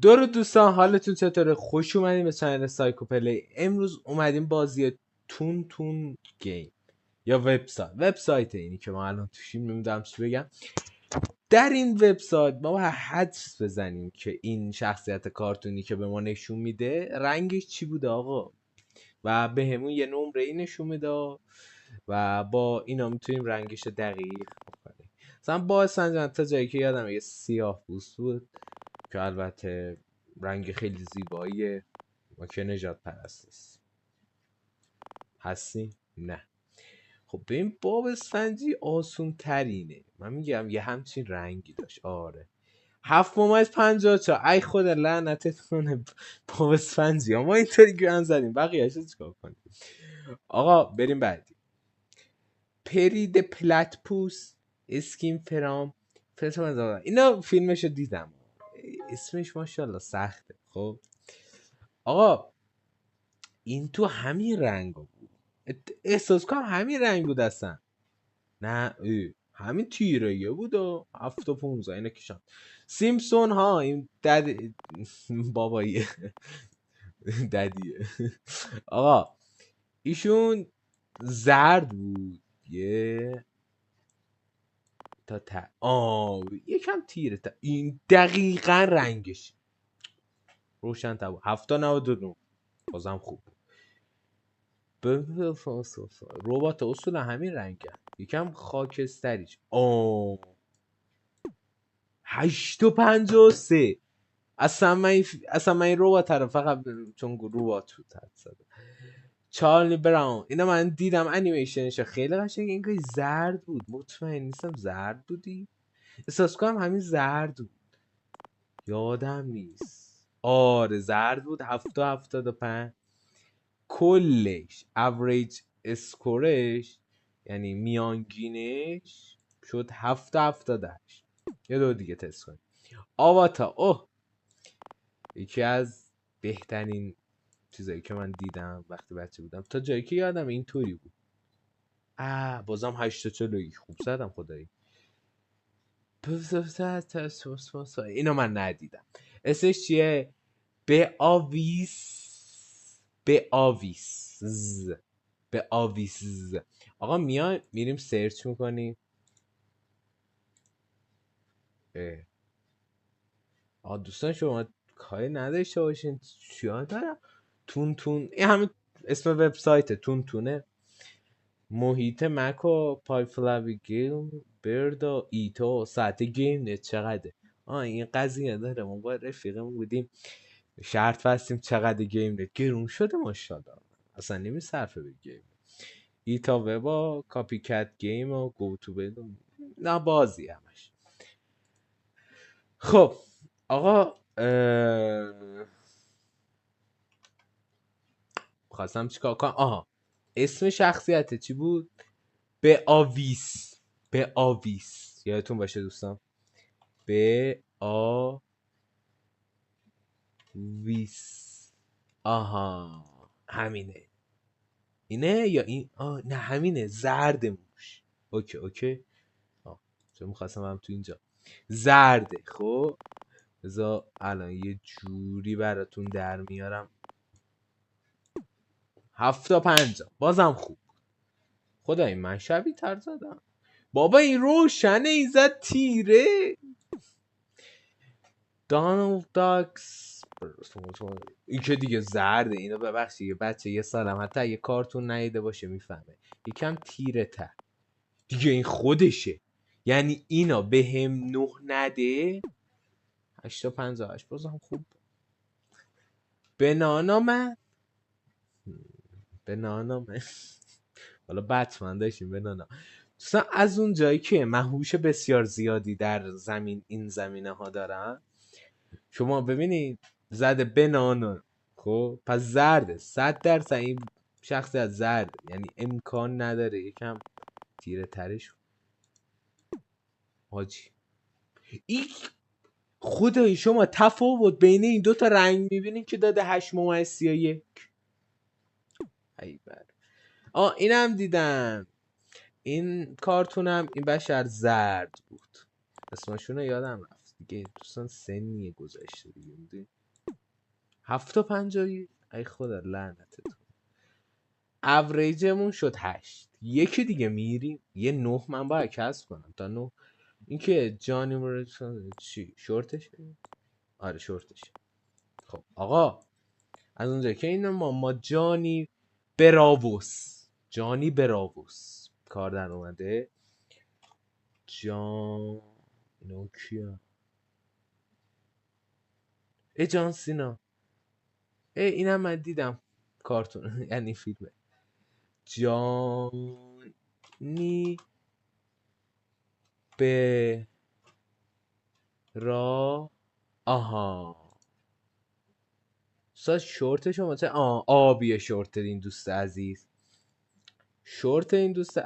درود دوستان، حالتون چطوره؟ خوش اومدیم به چنل سایکو پلی. امروز اومدیم بازی تون گیم یا وبسایت اینی که ما الان توشیم، نمیدونم چی بگم. در این وبسایت ما باید حدس بزنیم که این شخصیت کارتونی که به ما نشون میده رنگش چی بوده آقا، و به همون یه نمره ای نشون میده و با اینا میتونیم رنگش دقیق بکنیم. مثلا با سنجان تا جایی که یادم یه سیاه پوست بود که البته رنگ خیلی زیباییه. ما که نجات پرست هستی؟ نه. خب به این باب سنجی آسون ترینه. من میگم یه همچین رنگی داشت. آره 7.54. ای خدا لعنتت کنه باب سنجی. ما اینطوری گرن زدیم، بقیه‌اش چیکار کنیم؟ آقا بریم بعدی. پرید پلتپوس اسکین فرام اینا فیلمشو دیدم، اسمش ماشاءالله سخته. خب آقا این تو همین رنگ بود، احساس کنم همین رنگ بود اصلا. نه همین تیره یه بود و 7.15 اینه کشان. سیمپسون ها، این باباییه ددیه. آقا ایشون زرد بود یه یکم تیره تا این دقیقا رنگش روشن تا بود. 7.99 بازم خوب. ربات اصولا همین رنگه، یکم خاکستریش. 8.53. اصلا من این ربات رو فقط چون ربات بود زده. چارلی براون، اینا من دیدم انیمیشنش خیلی قشنگ. این که زرد بود، مطمئن نیستم زرد بودی، احساس کنم همین زرد بود، یادم نیست. آره زرد بود. 7.75. کلش اوریج اسکورش یعنی میانگینش شد 7.78. یه دو دیگه تست کنیم. آواتا یکی از بهترین چیزایی که من دیدم وقتی بچه بودم، تا جایی که یادم اینطوری بود. بازم 8.40 خوب زدم خدایی. اینو من ندیدم. اسمش چیه؟ به آویس. آقا میریم سرچ میکنیم. دوستان شما کاری نداشته باشین چیا دارم. تون این همین اسم وبسایت تونه. محیط مک و پایفلاوی گیم برد و ایتو ساعت گیم نه چقدر. این قضیه داره. ما با رفیقمون بودیم شرط بستیم چقدر گیم نه گرون شده ماشاءالله، اصلا نمیصرفه به گیم. ایتا وبا کاپی کت گیم و گو تو بدون نه بازی همش. خب آقا خواستم چیکار کنم. اسم شخصیت چی بود؟ به آویس یادتون باشه دوستان. به آویس. همینه. اینه یا این؟ نه همینه، زرد موش. اوکی. چون میخواستم هم تو اینجا زرده. خب بذار الان یه جوری براتون در میارم. 7.50 بازم خوب. خدای من شبیه تر زدم. بابا این روشنه، این زد تیره. دانالد داکس این که دیگه زرده. اینو ببخشید یه بچه یه سالم حتی یه کارتون ندیده باشه میفهمه. یکم تیره تر دیگه. این خودشه، یعنی اینا به هم 9 نده. 8.58 بازم خوب. بنانا من حالا بتمن داشتیم بنانا. دوستان از اون جایی که مهوش بسیار زیادی در این زمینه ها دارن، شما ببینید زده بنانا. خب پس زرده 100%. این شخصیت زرد، یعنی امکان نداره یکم تیره ترش. حاجی این خدای شما تفاوت بین این دوتا رنگ میبینید که داده 8.31. ای بر اینم دیدم. این کارتونم این بشر زرد بود، اسمشون رو یادم رفت. دیگه دوستان سنیه گذشته دیگه میدونی 7 تا 50 ای خدا لعنتتون. اوریجمون شد 8. یکی دیگه میریم یه 9 من باید کسب کنم تا 9. این که جانی مورسون چی شورتشه؟ آره شورتشه. خب آقا از اونجا که این ما جانی براووس کار در اومده. جان اینو کیا جان سینا اینم من دیدم کارتون یعنی فیلمه جانی برا آها شورت شما چه آبیه شورت این دوست عزیز شورت این دوست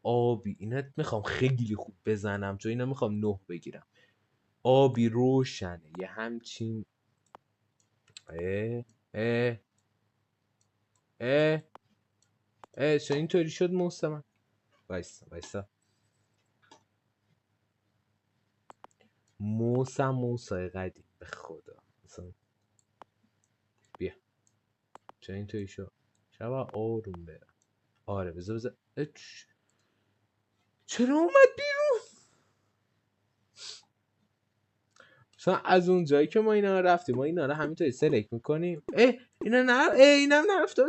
آبی اینا میخوام خیلی خوب بزنم چون اینا میخوام 9 بگیرم آبی روشنه یه همچین چون اینطوری شد موسم وایسا موسای قدیم به خدا مثلا بیا چون اینطوری شد شبا آروم برم آره بذار چرا اومد بیرون مثلا از اون جایی که ما اینا رفتیم ما اینا رو همینطوری سلکت میکنیم اینم نرفته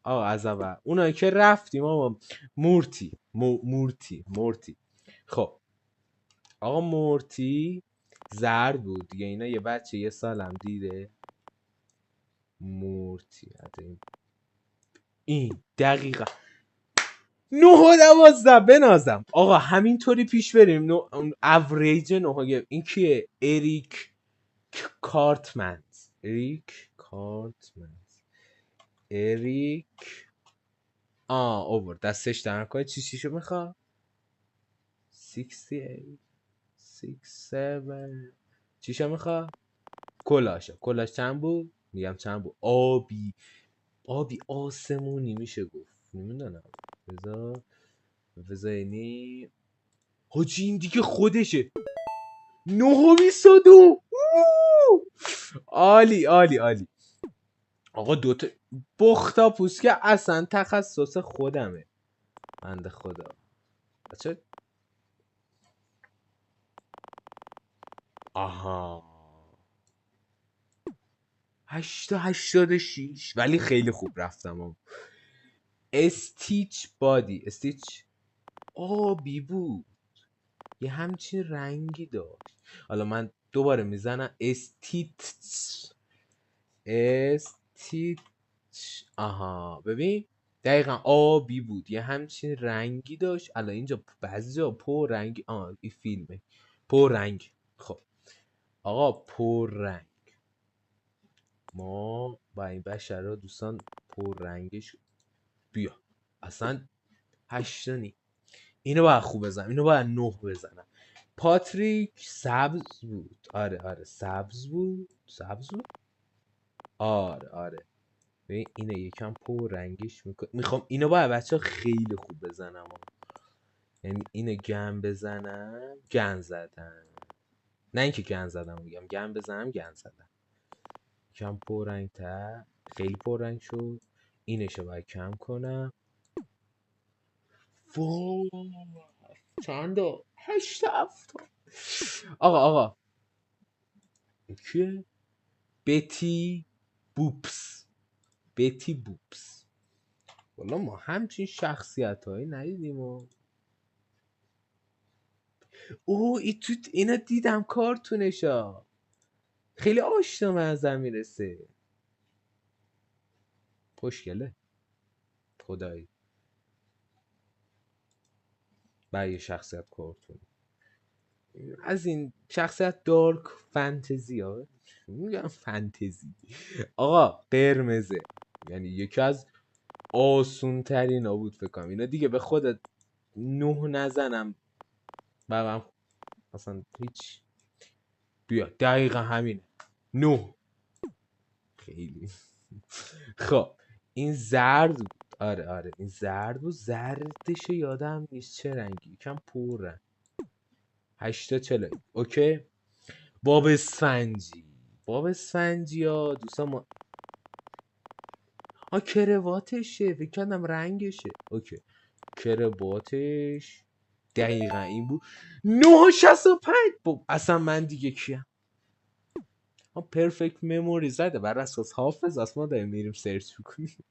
تا از اول اونایی که رفتیم آقا مورتی خب آقا مورتی زرد بود دیگه اینا یه بچه 1 سالم دیده مورتی این دقیقا 9 و 12 بنازم آقا همینطوری پیش بریم اوریج 9 این کیه اریک کارتمنز اوورد دستش درنکای چیشو میخوا 68 67 چیشو میخوا کلاش چند بود میگم چند بود آبی آسمونی میشه گفت نمیدونم بذار اینی حاجی این دیگه خودشه 922 عالی آقا دوتا بختا پوست که اصلا تخصص خودمه بنده خدا بچه آها 86 ولی خیلی خوب رفتم استیچ آبی بود یه همچین رنگی داشت حالا من دوباره میزنم استیچ آها ببین دقیقا آبی بود یه همچین رنگی داشت الان اینجا بعضی جا پر رنگی این فیلمه پر رنگ خب آقا پر رنگ ما با این بشر دوستان پر رنگش بیا اصلا 8 اینو باید خوب بزنم اینو باید 9 بزنم پاتریک سبز بود آره سبز بود آره ببین اینه یکم پر رنگش میخوام اینو باید بچه خیلی خوب بزنم یعنی اینو گن بزنم گن زدم نه اینکه گن زدم میگم گن بزنم گن زدم کم پر رنگ تر خیلی پر رنگ شد اینشو باید کم کنم چنده 8 آقا کیه بتی بوپس والا ما همچین شخصیت هایی ندیدیم اینا دیدم کارتونشا خیلی آشنا به نظر میرسه خوشگله خدایی برای شخصیت کارتون از این شخصیت دارک فانتزی ها میگم فانتزی آقا قرمزه یعنی یکی از آسون ترین ها بود فکر کنم اینا دیگه به خودت 9 نزنم من اصلا هیچ بیا دقیقا همینه 9 خیلی خب این زرد بود آره این زرد بود زردش یادم نیست چه رنگی یکم پره 8 تا 41. اوکی. باب اسفنجی. باب اسفنجی ها دوستان ما کرواتشه، فکر کردم رنگشه. اوکی کرواتش دقیقا این بود. 9.65. اصلا من دیگه کیم؟ پرفکت مموری زده بر اساس حافظ. اصلا ما داریم میریم سرچ میکنیم.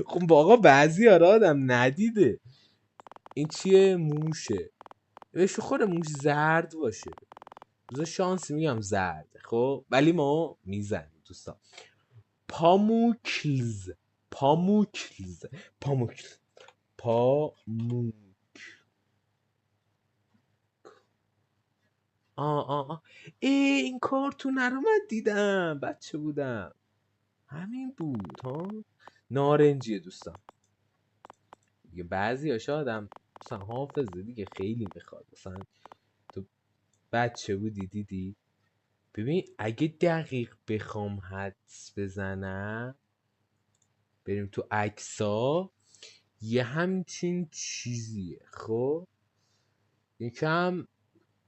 خب آقا بعضی آره آدم ندیده. این چیه؟ موشه. بهش خود موش زرد باشه. بذار شانسی میگم زرد. خب ولی ما میزنیم دوستان. پاموکلز. پاموکلز. پاموکلز. پاموک. این کارتون رو من دیدم بچه بودم. همین بود ها. نارنجیه دوستان. دیگه بعضی ها شادم مثلا حافظه دیگه خیلی میخواد. مثلا تو بچه بودی دیدی. ببین اگه دقیق بخوام حدس بزنم، بریم تو عکسا، یه همچین چیزیه. خب یکم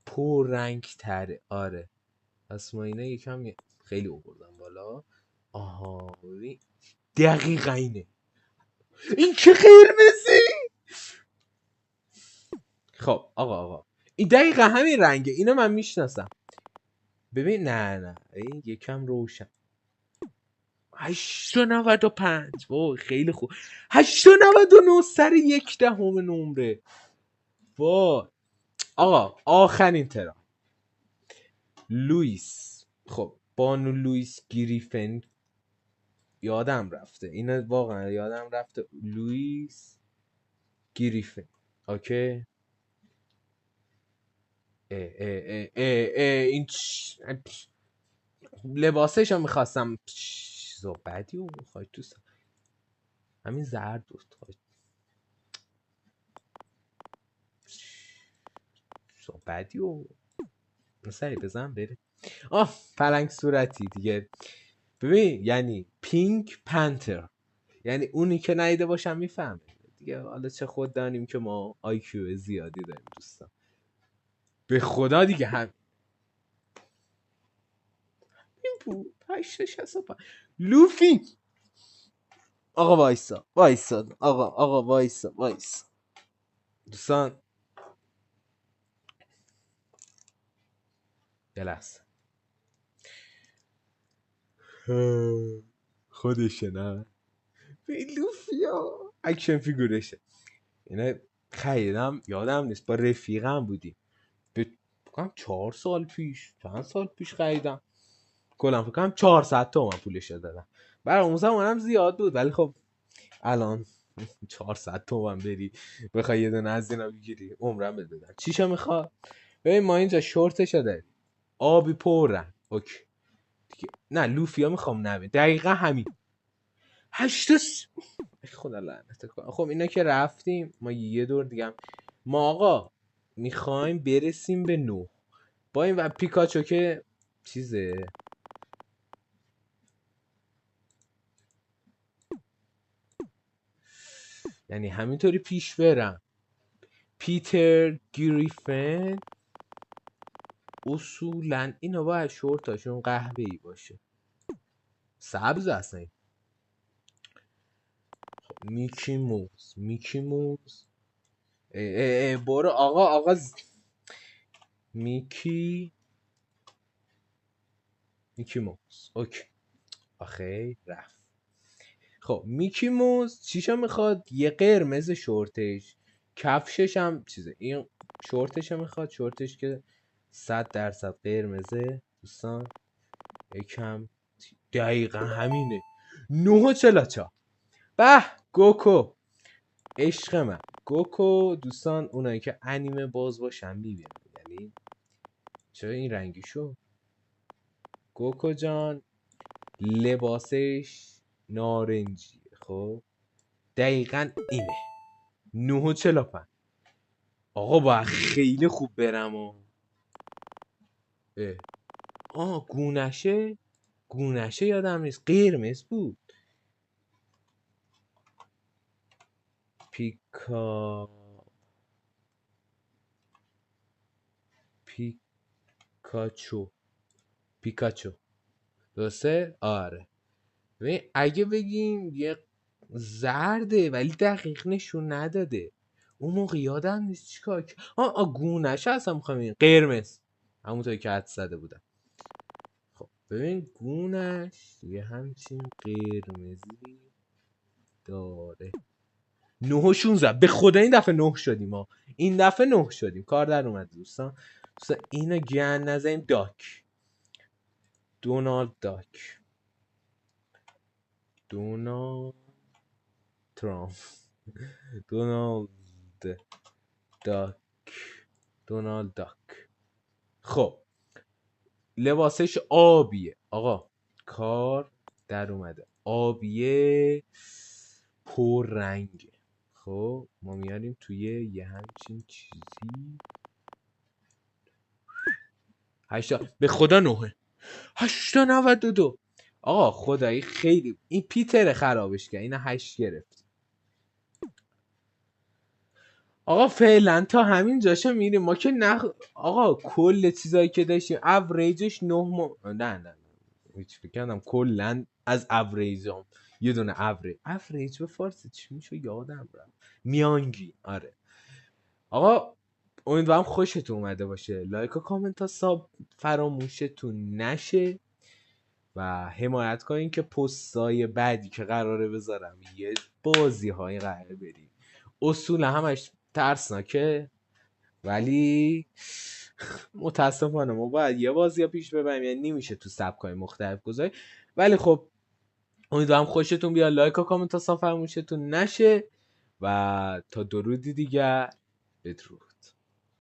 پررنگ تره. آره پس ما اینه یکم خیلی آوردم بالا. آها ببین دقیقا اینه. این که قرمزی. خب آقا این دقیقا همین رنگه. اینو من میشناسم. ببین نه این یکم روشن. 8.95. وای خیلی خوب. 8.99 سر 1/10 نمره. وای آقا آخرین ترا. لوئیس. خب بانو لوئیس گریفن. یادم رفته اینو واقعا یادم رفته. لوئیس گریفن. اوکی. این لباسش رو میخواستم. چیزا بدی رو میخواید دوستان. همین زرد بود. چیزا بدی رو سری بزن بره. پلنگ صورتی دیگه. ببین یعنی پینک پنتر. یعنی اونی که ندیده باشم میفهمه دیگه. حالا چه خود دانیم که ما آیکیو زیادی داریم دوستان. به خدا دیگه هم این بود. 8.65. لوفی. آقا وایسا آقا وایسا دوستان. یه لحظه. خودشه نه لوفیا اکشن فیگورشه. اینه خریدم یادم نیست با رفیقم بودیم. فکرم 4 سال پیش چند سال پیش خریدم. کلم فکرم 400 تومن پولش دادم. برای اون زمانم زیاد بود ولی خب الان 400 تومن بری بخوای یه دونه از اینا بگیری عمرم بهت بدن. چیشو میخواد؟ ببین ما اینجا شورتشو داریم آبی پررنگ. اوکی دیگه. نه لوفیا میخوام. نه دقیقا همین. 8 خدا لعنت کنه. خب اینا که رفتیم ما یه دور دیگه ما آقا میخوایم برسیم به 9 با این. و پیکاچو که چیزه یعنی همینطوری پیش برم. پیتر گریفن اصولا اینا باید شورتاشون قهوه‌ای باشه. سبز اصلا. خب میکی موز برو آقا میکی موز. اوکی آخه رفت. خب میکی موز چیشو میخواد؟ یه قرمز شورتش، کفشش هم چیزه. این شورتش میخواد. شورتش که 100% قرمزه دوستان. یکم دقیقا همینه. 9.44. به گوکو عشق من. گوکو دوستان اونایی که انیمه باز باشن میبینن. یعنی چرا این رنگی شو؟ گوکو جان لباسش نارنجیه. خب دقیقا اینه. 9.45. آقا باید خیلی خوب برم گونشه یادم نیست قرمز بود. پیکاچو درسته؟ آره. ببین اگه بگیم یه زرده ولی دقیق نشون نداده، اون موقع یادم نیست چیکار گونه‌ش اصلا میخوام این قرمز، همونطوری که حد زده بودم. خب ببین گونهش یه همچین قرمزی داره. 9 و 16 به خدا این دفعه 9 شدیم ها. این دفعه 9 شدیم، کار در اومد دوستان. اینو گن نزنیم. داک، دونالد داک، دونالد ترامپ، دونالد داک، دونالد داک. خب لباسش آبیه آقا، کار در اومده. آبیه پر رنگه. خب ما میاریم توی یه همچین چیزی. 8 به خدا 9 892. آقا خدایی خیلی این پیتر خرابش کرد. اینا 8 گرفت. آقا فعلا تا همین جاشو میریم ما که آقا کل چیزایی که داشتیم اوریجش 9 نه هیچ فکر کردم کلا از اوریجم یه دونه اوریج به فارسی چی میشه یادم رفت. میانگی. آره آقا امیدوارم خوشتون اومده باشه. لایک و کامنت ها ساب فراموشتون نشه و حمایت کنین که پستای بعدی که قراره بذارم یه بازی های قراره بریم. اصول همش ترسناکه ولی متاسفانه ما باید یه بازی ها پیش ببریم، یعنی نمیشه تو سبکای مختلف گذاری. ولی خب امیدوارم خوشتون بیاد. لایک و کامنت ها فراموشتون نشه و تا درودی دیگر بدرود.